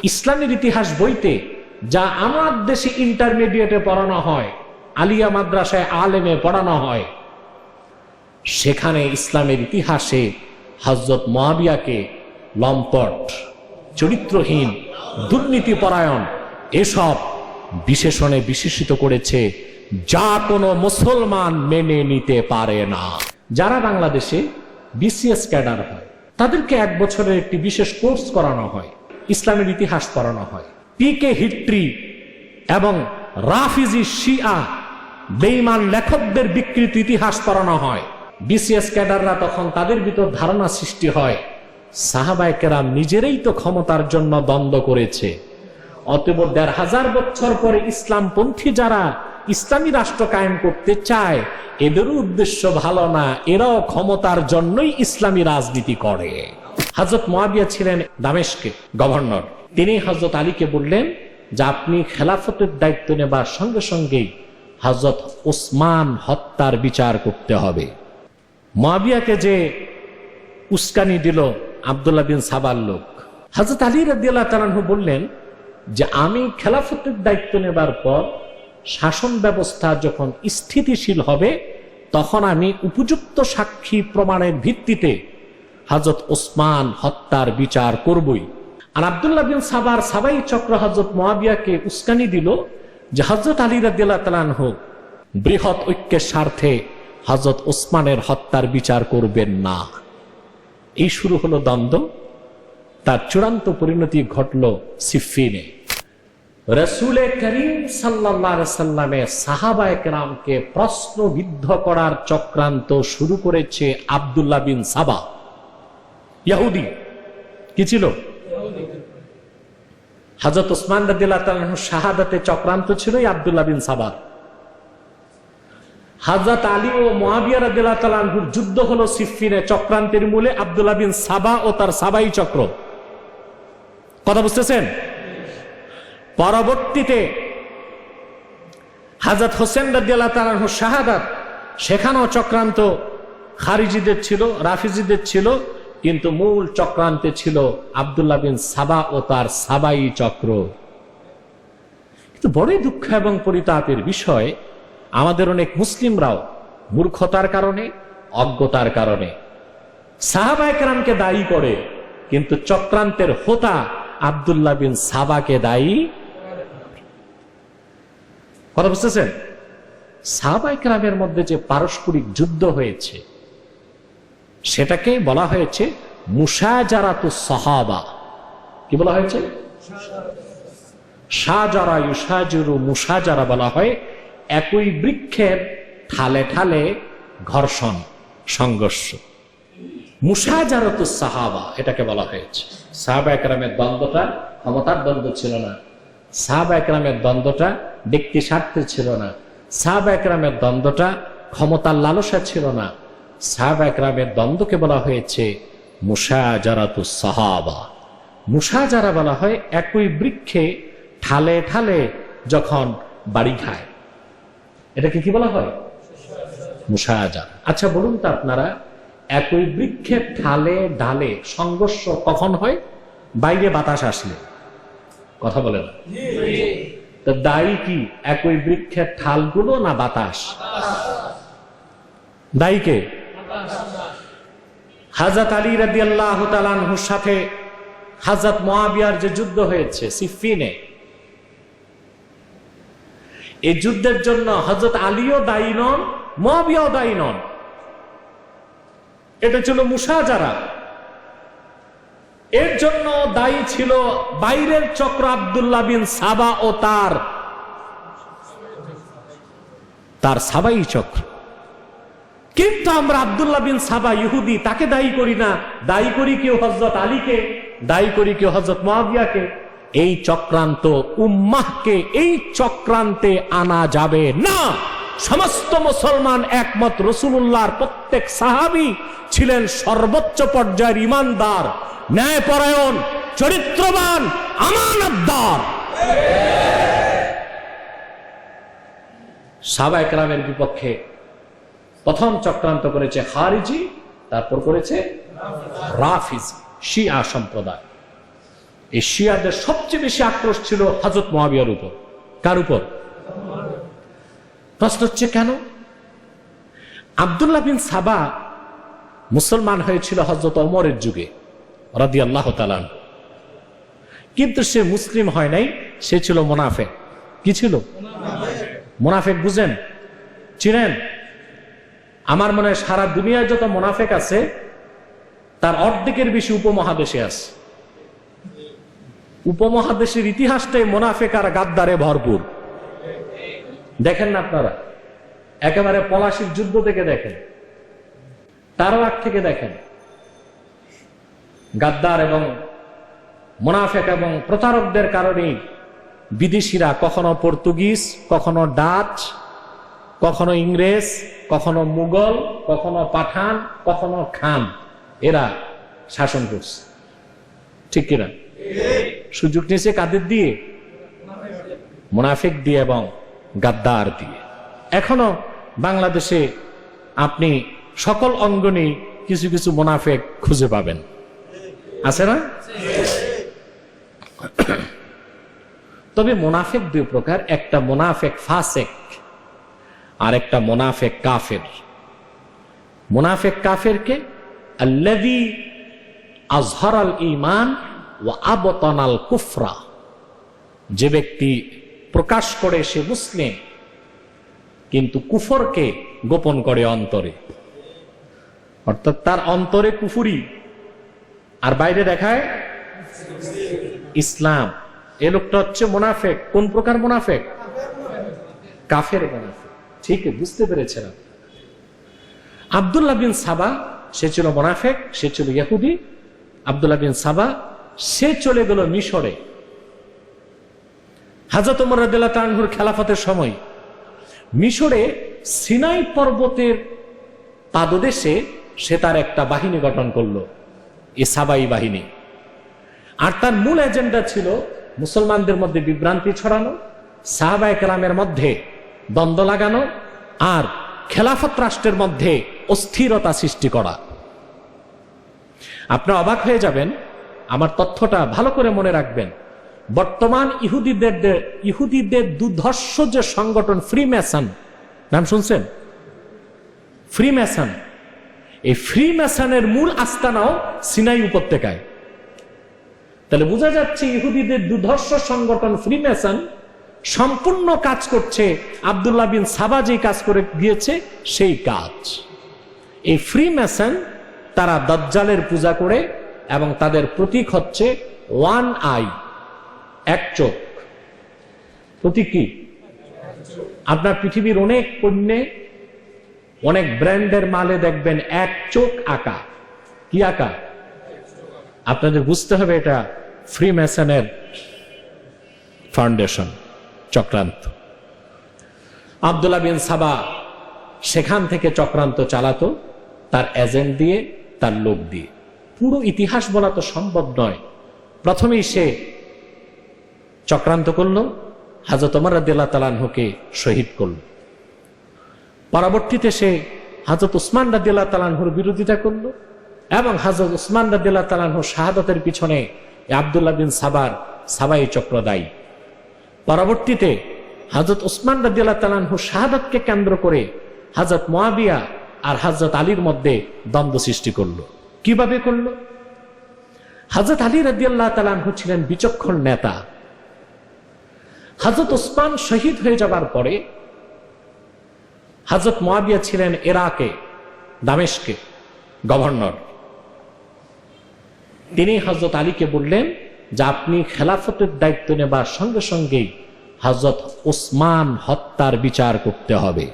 ইসলামের ইতিহাস বইতে যা আমার দেশে ইন্টারমিডিয়েটে পড়ানো হয়, আলিয়া মাদ্রাসায় আলেমে পড়ানো হয়, সেখানে ইসলামের ইতিহাসে হযরত মুআবিয়াকে লম্পট, চরিত্রহীন, দুর্নীতিপরায়ণ এসব বিশেষণে বিশেষিত করেছে যা কোনো মুসলমান মেনে নিতে পারে না। যারা বাংলাদেশে বিসিএস ক্যাডার হয় তাদেরকে 1 বছরের একটি বিশেষ কোর্স করানো হয়, ইসলামের ইতিহাস পড়ানো হয়। পিকে হিস্ট্রি এবং রাফিজি শিয়া বেঈমান লেখকদের বিকৃত ইতিহাস পড়ানো হয়। বিসিএস ক্যাডাররা তখন তাদের ভিতর ধারণা সৃষ্টি হয় সাহাবায়ে কেরাম নিজেরাই তো ক্ষমতার জন্য দ্বন্দ্ব করেছে, অতএব 1500 বছর পরে ইসলামপন্থী যারা ইসলামী রাষ্ট্র কায়েম করতে চায় এদেরও উদ্দেশ্য ভালো না, এরাও ক্ষমতার জন্যই ইসলামী রাজনীতি করে। হযরত মুআবিয়া ছিলেন দামেস্কে গভর্নর। তিনি হযরত আলীকে বললেন যে আপনি খেলাফতের দায়িত্ব নেবার সঙ্গে সঙ্গেই হযরত ওসমান হত্যার বিচার করতে হবে। মুআবিয়াকে যে উস্কানি দিল আব্দুল্লাহ বিন সাবার লোক, হযরত আলী রাদিয়াল্লাহু তাআলা আনহু বললেন যে আমি খেলাফতের দায়িত্ব নেবার পর শাসন ব্যবস্থা যখন স্থিতিশীল হবে তখন আমি উপযুক্ত সাক্ষী প্রমাণের ভিত্তিতে হযরত ওসমান হত্যার বিচার করবই। আর আব্দুল্লাহ বিন সাবার সাবাই চক্র হযরত মুআবিয়াকে উস্কানি দিল যে হযরত আলী রাদিয়াল্লাহু তাআলা আনহু বৃহৎ ঐক্যের স্বার্থে হযরত ওসমানের হত্যার বিচার করবেন না। এই শুরু হলো দ্বন্দ্ব। তার চূড়ান্ত পরিণতি ঘটল সিফফিনে। রাসূল করিম সাল্লাল্লাহু আলাইহি ওয়াসাল্লামের সাহাবায়ে কেরামকে প্রশ্নবিদ্ধ করার চক্রান্ত শুরু করেছে আব্দুল্লাহ বিন সাবা। ইহুদি কি ছিল? হযরত ওসমান রাদিয়াল্লাহু তাআলা আনহু শাহাদাতে চক্রান্ত ছিল আব্দুল্লাহ বিন সাবা। হযরত আলী ও মুআবিয়া রাদিয়াল্লাহু তাআলা আনহুর যুদ্ধ হলো সিফফিনে, চক্রান্তের মূলে আব্দুল্লাহ বিন সাবা ও তার সাবাই চক্র। কথা বুঝতেছেন? পরবর্তীতে হযরত হোসেন রাদিয়াল্লাহু তাআলা আনহু শাহাদাত, সেখানেও চক্রান্ত খারিজিদের ছিল, রাফিজিদের ছিল, কিন্তু মূল চক্রান্তে ছিল আব্দুল্লাহ বিন সাবা ও তার সাবাই চক্র। কিন্তু বড়ই দুঃখ এবং পরিতাপের বিষয়, আমাদের অনেক মুসলিমরাও মূর্খতার কারণে, অজ্ঞতার কারণে সাহাবায়ে কেরামকে দায়ী করে, কিন্তু চক্রান্তের হোতা আব্দুল্লাহ বিন সাবাকে দায়ী। কথা বুঝতেছেন? সাহাবায়ে কেরামের মধ্যে যে পারস্পরিক যুদ্ধ হয়েছে সেটাকে বলা হয়েছে মুশাজারাতুস সাহাবা। কি বলা হয়েছে? শাজারা ইউশাজিরু মুশাজারা বলা হয় একই বৃক্ষের ঠালে ঠালে ঘর্ষণ, সংঘর্ষ। মুশাজারাতুস সাহাবা এটাকে বলা হয়েছে। সাহাবায়ে কেরামের দ্বন্দ্বটা ক্ষমতার দ্বন্দ্ব ছিল না, সাহাবায়ে কেরামের দ্বন্দ্বটা ব্যক্তি স্বার্থে ছিল না, সাহাবায়ে কেরামের দ্বন্দ্বটা ক্ষমতার লালসা ছিল না, সাহাবায়ে কেরামের দ্বন্দ্বকে বলা হয়েছে মুশাজারাতুস সাহাবা। মুশাজারা বলা হয় একই বৃক্ষে ঠালে ঠালে যখন বাড়ি খায়, এটাকে কি বলা হয়? মুশাজারা। আচ্ছা বলুন তো আপনারা, একই বৃক্ষের ঠালে ডালে সংঘর্ষ কখন হয়? বাইরে বাতাস আসলে। কথা বলে না? তো দায়ী কি একই বৃক্ষের ঠালগুলো না বাতাস? দায়ী কে? হযরত আলী রাদিয়াল্লাহু তাআলা আনহুর সাথে হযরত মুআবিয়ার যে যুদ্ধ হয়েছে সিফফিনে, এই যুদ্ধের জন্য হযরত আলীও দায়ী নন, মুআবিয়াও দায়ী নন। এটা ছিল মুশাজারা। এর জন্য দায়ী ছিল বাইরের চক্র আব্দুল্লাহ বিন সাবা ও তার সাবাই চক্র। কিন্তু আমরা আব্দুল্লাহ বিন সাবা ইহুদি, তাকে দায়ী করি না। দায়ী করি কেউ হযরত আলীকে, দায়ী করি কেউ হযরত মুআবিয়াকে। এই চক্রান্ত উম্মাহকে এই চক্রান্তে আনা যাবে না। সমস্ত মুসলমান একমত, রাসূলুল্লাহর প্রত্যেক সাহাবী ছিলেন সর্বোচ্চ পর্যায়ের ঈমানদার, ন্যায়পরায়ণ, চরিত্রবান, আমানতদার। সাহাবায়ে কেরামের বিপক্ষে প্রথম চক্রান্ত করেছে খারিজি, তারপর করেছে রাফিজি, শিয়া সম্প্রদায়। এই শিয়াদের সবচেয়ে বেশি আক্রোশ ছিল হযরত মুয়াবিয়ার উপর। কার উপর? প্রশ্ন হচ্ছে কেন? আব্দুল্লাহ বিন সাবা মুসলমান হয়েছিল হযরত ওমরের যুগে রাদিয়াল্লাহু তাআলা, কিন্তু সে মুসলিম হয় নাই, সে ছিল মুনাফিক। কি ছিল? মুনাফিক। বুঝেন, চিনেন? আমার মনে হয় সারা দুনিয়ায় যত মুনাফিক আছে তার অর্ধেকের বেশি উপমহাদেশে আছে। উপমহাদেশের ইতিহাসটাই মুনাফিক আর গাদ্দারে ভরপুর। দেখেন না আপনারা, একেবারে পলাশির যুদ্ধ থেকে দেখেন, তারও আগ থেকে দেখেন, গাদ্দার এবং মুনাফিক এবং প্রতারকদের কারণে বিদেশিরা কখনো পর্তুগিজ, কখনো ডাচ, কখনো ইংরেজ, কখনো মুঘল, কখনো পাঠান, কখনো খান, এরা শাসন করছে। ঠিক কিনা? সুযোগ নিয়েছে কাদের দিয়ে? মুনাফিক দিয়ে এবং গাদ্দার দিয়ে। এখনো বাংলাদেশে আপনি সকল অঙ্গনে কিছু কিছু মুনাফিক খুঁজে পাবেন, আছে না? তবে মুনাফিক দুই প্রকার, একটা মুনাফিক ফাসিক আর একটা মুনাফিক কাফের। মুনাফিক কাফেরকে আল্লাযী আযহারাল ঈমান ওয়া আবতানাল কুফরা, যে ব্যক্তি প্রকাশ করে সে মুসলিম কিন্তু কুফরকে গোপন করে অন্তরে, অর্থাৎ তার অন্তরে কুফরি আর বাইরে দেখায় ইসলাম। এ লোকটা হচ্ছে মুনাফিক। কোন প্রকার মুনাফিক? কাফের মুনাফিক। ঠিক বুঝতে পেরেছেন? আব্দুল্লাহ বিন সাবা সে ছিল মুনাফিক, সে ছিল ইহুদি। আব্দুল্লাহ বিন সাবা সে চলে গেল মিশরে। হযরত ওমর রাদিয়াল্লাহু তাআলা আনহুর খেলাফতের সময় মিশরে সিনাই পর্বতের পাদদেশে সে তার একটা বাহিনী গঠন করলো, এ সাবাই বাহিনী। আর তার মূল এজেন্ডা ছিল মুসলমানদের মধ্যে বিভ্রান্তি ছড়ানো, সাহাবায়ে কেরামের মধ্যে দ্বন্দ্ব লাগানো, আর খেলাফত রাষ্ট্রের মধ্যে অস্থিরতা সৃষ্টি করা। আপনারা অবাক হয়ে যাবেন, আমার তথ্যটা ভালো করে মনে রাখবেন। বর্তমান ইহুদিদের দুর্ধর্ষ যে সংগঠন ফ্রিমেসন, নাম শুনছেন? ফ্রিমেসন, এই ফ্রিমেসনের মূল আস্তানাও সিনাই উপত্যকায়। তাহলে বোঝা যাচ্ছে ইহুদিদের দুর্ধর্ষ সংগঠন ফ্রিমেসন সম্পূর্ণ কাজ করছে আব্দুল্লাহ বিন সাবা যে কাজ করে গিয়েছে সেই কাজ। এই ফ্রিমেসন তারা দাজ্জালের পূজা করে এবং তাদের প্রতীক হচ্ছে ওয়ান আই, এক চোখ। প্রতীক কি? আপনার পৃথিবীর অনেক পণ্যে, অনেক ব্র্যান্ডের মালে দেখবেন এক চোখ আঁকা। কি আঁকা? আপনাদের বুঝতে হবে এটা ফ্রিমেসনের ফাউন্ডেশন, চক্রান্ত। আব্দুল্লাহ বিন সাবা সেখান থেকে চক্রান্ত চালাতো তার এজেন্ট দিয়ে, তার লোক দিয়ে। পুরো ইতিহাস বলা তো সম্ভব নয়। প্রথমেই সে চক্রান্ত করলো, হযরত ওমর রাদিয়াল্লাহু তাআলা আনহুকে শহীদ করলো। পরবর্তীতে সে হযরত উসমান রাদিয়াল্লাহু তাআলা আনহুর বিরোধিতা করলো এবং হযরত উসমান রাদিয়াল্লাহু তাআলা আনহুর শাহাদাতের পিছনে আব্দুল্লাহ বিন সাবাই চক্র দায়ী। পরবর্তীতে হযরত উসমান রাদিয়াল্লাহু তাআলা আনহুর শাহাদাতকে কেন্দ্র করে হযরত মুয়াবিয়া আর হযরত আলীর মধ্যে দ্বন্দ্ব সৃষ্টি করলো। কিভাবে করলো? হযরত আলী রাদিয়াল্লাহু তাআলা আনহু ছিলেন বিচক্ষণ নেতা। হযরত উসমান শহীদ হয়ে যাবার পরে হযরত মুয়াবিয়া ছিলেন ইরাকে, দামেস্কে গভর্নর। তিনি হযরত আলীকে বললেন যে আপনি খেলাফতের দায়িত্ব নেবার সঙ্গে সঙ্গেই হযরত উসমান হত্যার বিচার করতে হবে।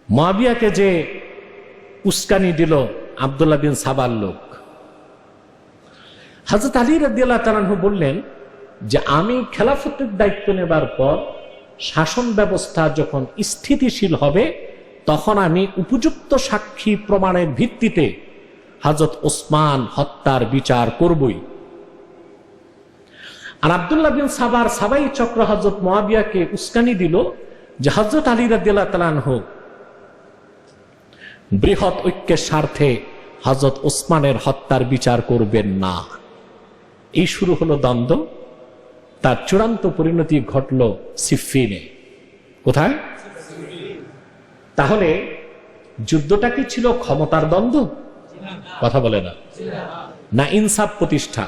মুয়াবিয়াকে যে উস্কানি দিল আব্দুল্লাহ বিন সাবার লোক, হযরত আলী রাদিয়াল্লাহু তাআলা আনহু বললেন যে আমি খেলাফতের দায়িত্ব নেবার পর শাসন ব্যবস্থা যখন স্থিতিশীল হবে তখন আমি উপযুক্ত সাক্ষী প্রমাণের ভিত্তিতে হযরত উসমান হত্যার বিচার করবই। আর আব্দুল্লাহ বিন সাবাই চক্র হযরত মুয়াবিয়াকে উস্কানি দিল যে হযরত আলী রাদিয়াল্লাহু তাআলা আনহু বৃহৎ ঐক্যের স্বার্থে হযরত উসমানের হত্যার বিচার করবেন না। এই শুরু হলো দ্বন্দ্ব, তার চূড়ান্ত পরিণতি ঘটল সিফফিনে। কোথায়? তাহলে যুদ্ধটা কি ছিল ক্ষমতার দ্বন্দ্ব? কথা বলে না, না ইনসাফ প্রতিষ্ঠা?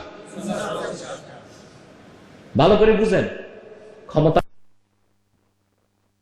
ভালো করে বুঝেন, ক্ষমতা